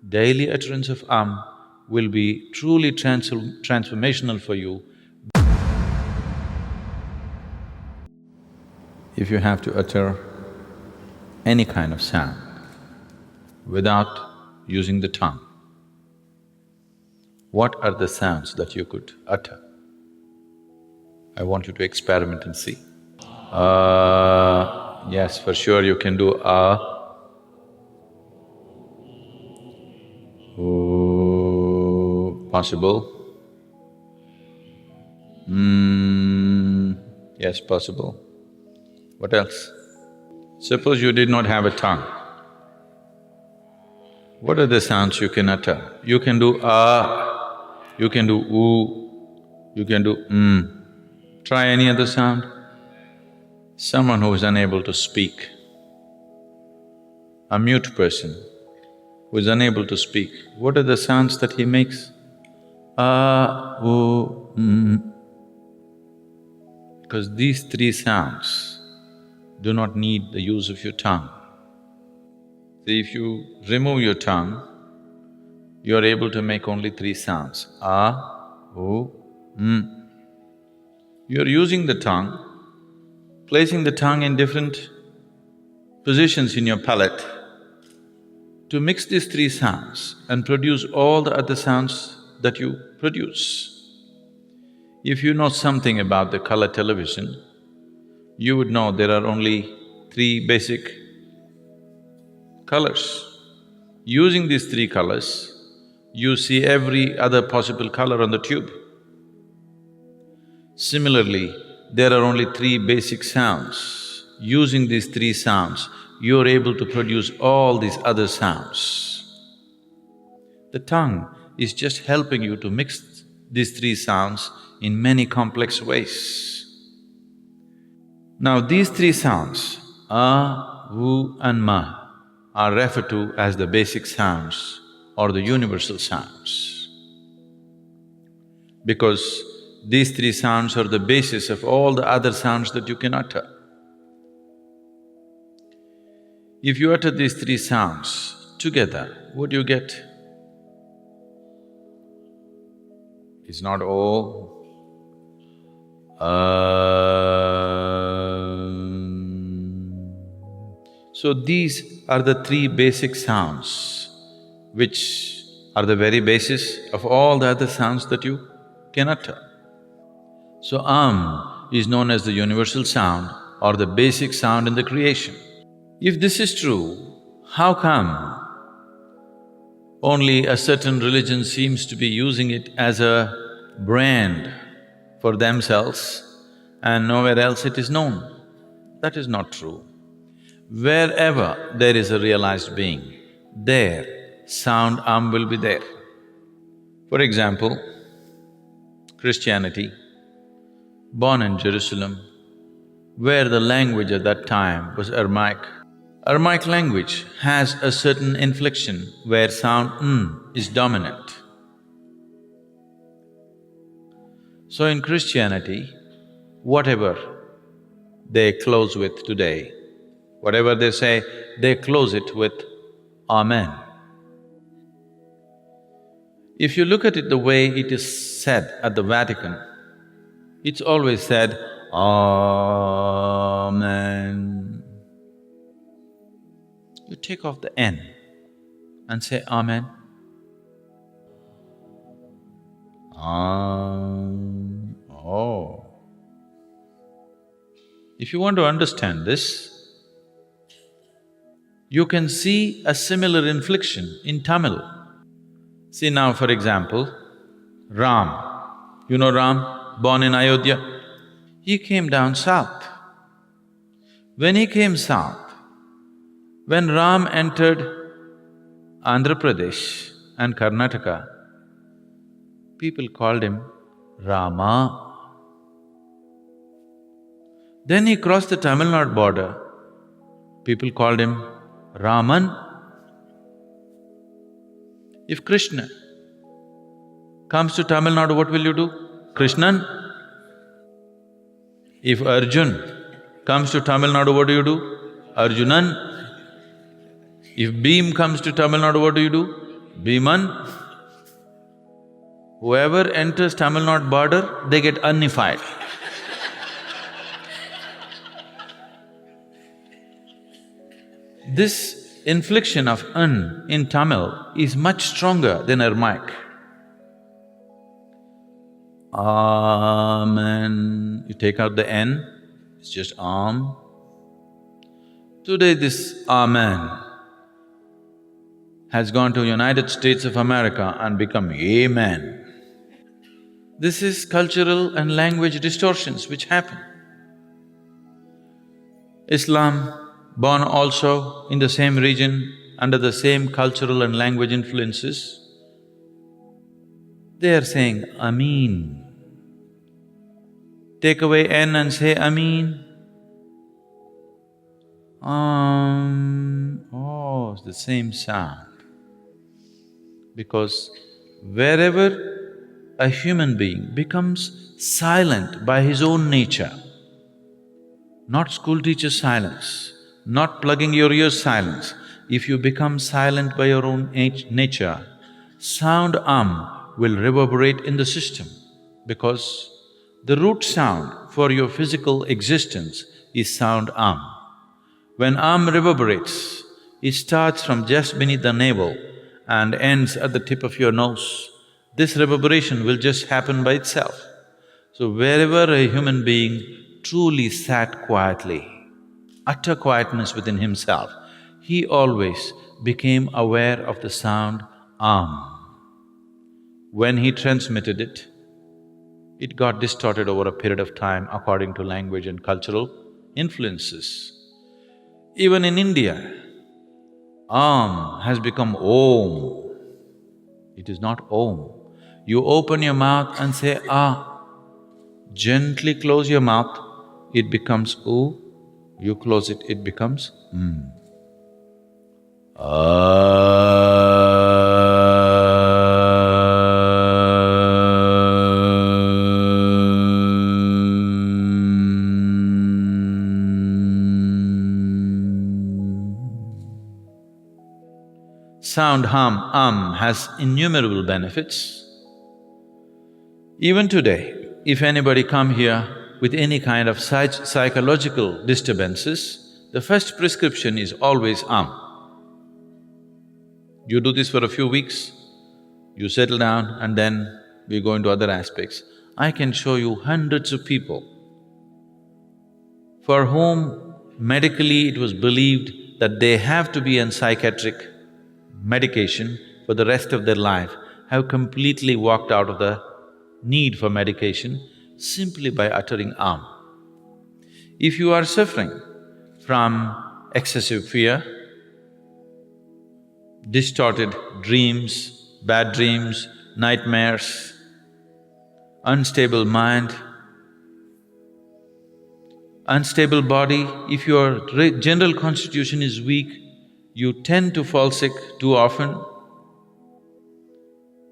daily utterance of will be truly transformational for you. If you have to utter any kind of sound without using the tongue, what are the sounds that you could utter? I want you to experiment and see. Yes, for sure you can do possible. Yes, possible. What else? Suppose you did not have a tongue. What are the sounds you can utter? You can do you can do you can do Try any other sound. Someone who is unable to speak, a mute person who is unable to speak, what are the sounds that he makes? Because these three sounds do not need the use of your tongue. See, if you remove your tongue, you are able to make only three sounds, You are using the tongue, placing the tongue in different positions in your palate to mix these three sounds and produce all the other sounds that you produce. If you know something about the color television, you would know there are only three basic colors. Using these three colors, you see every other possible color on the tube. Similarly, there are only three basic sounds. Using these three sounds, you're able to produce all these other sounds. The tongue is just helping you to mix these three sounds in many complex ways. Now, these three sounds, and ma, are referred to as the basic sounds or the universal sounds, because these three sounds are the basis of all the other sounds that you can utter. If you utter these three sounds together, what do you get? It's not So these are the three basic sounds which are the very basis of all the other sounds that you can utter. So is known as the universal sound or the basic sound in the creation. If this is true, how come only a certain religion seems to be using it as a brand for themselves and nowhere else it is known? That is not true. Wherever there is a realized being, there sound will be there. For example, Christianity, born in Jerusalem, where the language at that time was Aramaic. Aramaic language has a certain inflection where sound is dominant. So in Christianity, whatever they close with today, whatever they say, they close it with Amen. If you look at it the way it is said at the Vatican, it's always said, Amen. You take off the N and say Amen. If you want to understand this, you can see a similar inflection in Tamil. See now, for example, Ram. You know Ram, born in Ayodhya? He came down south. When he came south, when Ram entered Andhra Pradesh and Karnataka, people called him Rama. Then he crossed the Tamil Nadu border, people called him Raman. If Krishna comes to Tamil Nadu, what will you do? Krishnan. If Arjun comes to Tamil Nadu, what do you do? Arjunan. If Bhim comes to Tamil Nadu, what do you do? Bhiman, whoever enters Tamil Nadu border, they get unified. This inflection of un in Tamil is much stronger than Aramaic. Amen. You take out the N, it's just Am. Today this Amen has gone to United States of America and become Amen. This is cultural and language distortions which happen. Islam, born also in the same region, under the same cultural and language influences, they are saying Ameen. Take away N and say Ameen. Oh, it's the same sound. Because wherever a human being becomes silent by his own nature, not school teacher silence, not plugging your ears silence, if you become silent by your own nature, sound will reverberate in the system because the root sound for your physical existence is sound When reverberates, it starts from just beneath the navel and ends at the tip of your nose. This reverberation will just happen by itself. So wherever a human being truly sat quietly, utter quietness within himself, he always became aware of the sound When he transmitted it, it got distorted over a period of time according to language and cultural influences. Even in India, has become Om. It is not Om. You open your mouth and say gently close your mouth, it becomes U. You close it, it becomes Sound has innumerable benefits. Even today, if anybody come here with any kind of psychological disturbances, the first prescription is always You do this for a few weeks, you settle down and then we go into other aspects. I can show you hundreds of people for whom medically it was believed that they have to be on psychiatric medication for the rest of their life, have completely walked out of the need for medication simply by uttering If you are suffering from excessive fear, distorted dreams, bad dreams, nightmares, unstable mind, unstable body, if your general constitution is weak, you tend to fall sick too often,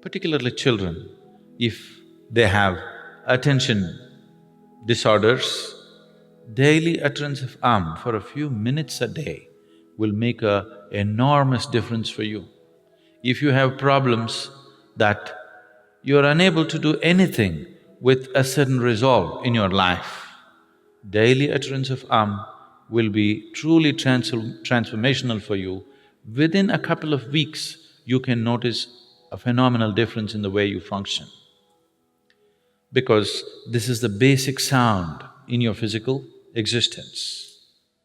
particularly children, if they have attention disorders, daily utterance of for a few minutes a day will make an enormous difference for you. If you have problems that you are unable to do anything with a certain resolve in your life, daily utterance of will be truly transformational for you. Within a couple of weeks, you can notice a phenomenal difference in the way you function. Because this is the basic sound in your physical existence.